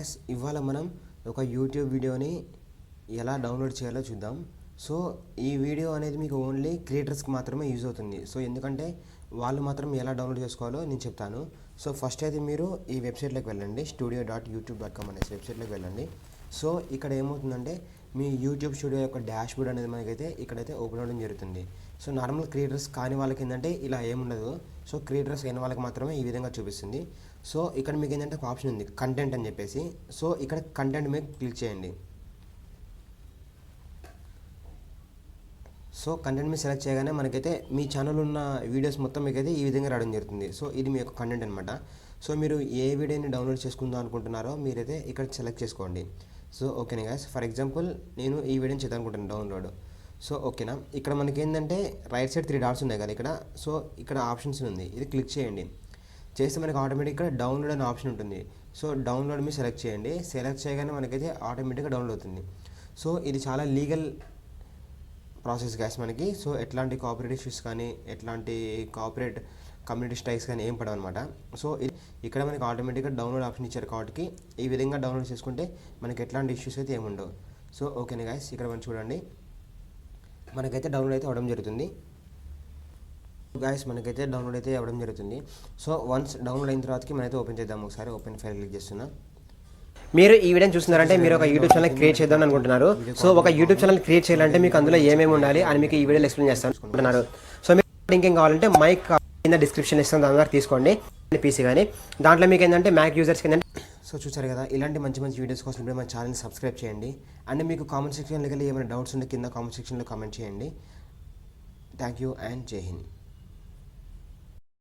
Guys, ఇవాళ మనం ఒక యూట్యూబ్ వీడియోని ఎలా డౌన్లోడ్ చేయాలో చూద్దాం. సో ఈ వీడియో అనేది మీకు ఓన్లీ క్రియేటర్స్కి మాత్రమే యూజ్ అవుతుంది. సో ఎందుకంటే వాళ్ళు మాత్రం ఎలా డౌన్లోడ్ చేసుకోవాలో నేను చెప్తాను. సో ఫస్ట్ అయితే మీరు ఈ వెబ్సైట్లోకి వెళ్ళండి, studio.youtube.com అనేసి వెబ్సైట్లోకి వెళ్ళండి. సో ఇక్కడ ఏమవుతుందంటే మీ యూట్యూబ్ స్టూడియో యొక్క డాష్ బోర్డ్ అనేది మనకైతే ఇక్కడైతే ఓపెన్ అవ్వడం జరుగుతుంది. సో నార్మల్ క్రియేటర్స్ కాని వాళ్ళకి ఏంటంటే ఇలా ఏముండదు. సో క్రియేటర్స్ అయిన వాళ్ళకి మాత్రమే ఈ విధంగా చూపిస్తుంది. సో ఇక్కడ మీకు ఏంటంటే ఒక ఆప్షన్ ఉంది, కంటెంట్ అని చెప్పేసి. సో ఇక్కడ కంటెంట్ మీద క్లిక్ చేయండి. సో కంటెంట్ మీద సెలెక్ట్ చేయగానే మనకైతే మీ ఛానల్ ఉన్న వీడియోస్ మొత్తం మీకైతే ఈ విధంగా రావడం జరుగుతుంది. సో ఇది మీ యొక్క కంటెంట్ అనమాట. సో మీరు ఏ వీడియోని డౌన్లోడ్ చేసుకుందాం అనుకుంటున్నారో మీరైతే ఇక్కడ సెలెక్ట్ చేసుకోండి. సో ఓకేనా గైస్, ఫర్ ఎగ్జాంపుల్ నేను ఈ వీడియోని చేద్దాం అనుకుంటున్నాను డౌన్లోడ్. సో ఓకేనా, ఇక్కడ మనకి ఏంటంటే రైట్ సైడ్ 3 డాట్స్ ఉన్నాయి కదా ఇక్కడ. సో ఇక్కడ ఆప్షన్స్ ఉంది, ఇది క్లిక్ చేయండి. చేస్తే మనకి ఆటోమేటిక్గా డౌన్లోడ్ అనే ఆప్షన్ ఉంటుంది. సో డౌన్లోడ్ మీద సెలెక్ట్ చేయండి. సెలెక్ట్ చేయగానే మనకైతే ఆటోమేటిక్గా డౌన్లోడ్ అవుతుంది. సో ఇది చాలా లీగల్ ప్రాసెస్ గ్యాస్ మనకి. సో ఎట్లాంటి కాపీరైట్ ఇష్యూస్ కానీ ఎట్లాంటి కాపీరైట్ కమ్యూనిటీ స్ట్రైక్స్ కానీ ఏం పడవు అనమాట. సో ఇక్కడ మనకి ఆటోమేటిక్గా డౌన్లోడ్ ఆప్షన్ ఇచ్చారు కాబట్టి ఈ విధంగా డౌన్లోడ్ చేసుకుంటే మనకి ఎట్లాంటి ఇష్యూస్ అయితే ఏముండవు. సో ఓకేనా గైస్, ఇక్కడ మనం చూడండి మనకైతే డౌన్లోడ్ అయితే అవ్వడం జరుగుతుంది. గాయస్ మనకైతే డౌన్లోడ్ అయితే అవ్వడం జరుగుతుంది. సో వన్స్ డౌన్లోడ్ అయిన తర్వాతకి మనమైతే ఓపెన్ చేద్దాం. ఒకసారి ఓపెన్ ఫైల్ క్లిక్ చేస్తున్నా. మీరు ఈ వీడియోని చూస్తున్నారంటే మీరు ఒక యూట్యూబ్ ఛానల్ క్రియేట్ చేద్దాం అనుకుంటున్నారు. సో ఒక యూట్యూబ్ ఛానల్ క్రియేట్ చేయాలంటే మీకు అందులో ఏమేమి ఉండాలి అని మీకు ఈ వీడియోలో ఎక్స్ప్లెయిన్ చేస్తాను అనుకుంటున్నారు. సో మీకు ఇంకేం కావాలంటే మైక్ కింద డిస్క్రిప్షన్ ఇస్తాను, దాని ద్వారా తీసుకోండి పీసీ కానీ. దాంట్లో మీకు ఏంటంటే మ్యాక్ యూజర్స్కి ఏంటంటే సో చూసారు కదా, ఇలాంటి మంచి మంచి వీడియోస్ కోసం ఇప్పుడు మన ఛానల్ని సబ్స్క్రైబ్ చేయండి. అండ్ మీకు కామెంట్ సెక్షన్లోకి వెళ్ళి ఏమైనా డౌట్స్ ఉంటే కింద కామెంట్ సెక్షన్లో కామెంట్ చేయండి. థ్యాంక్ యూ అండ్ జై హింద్.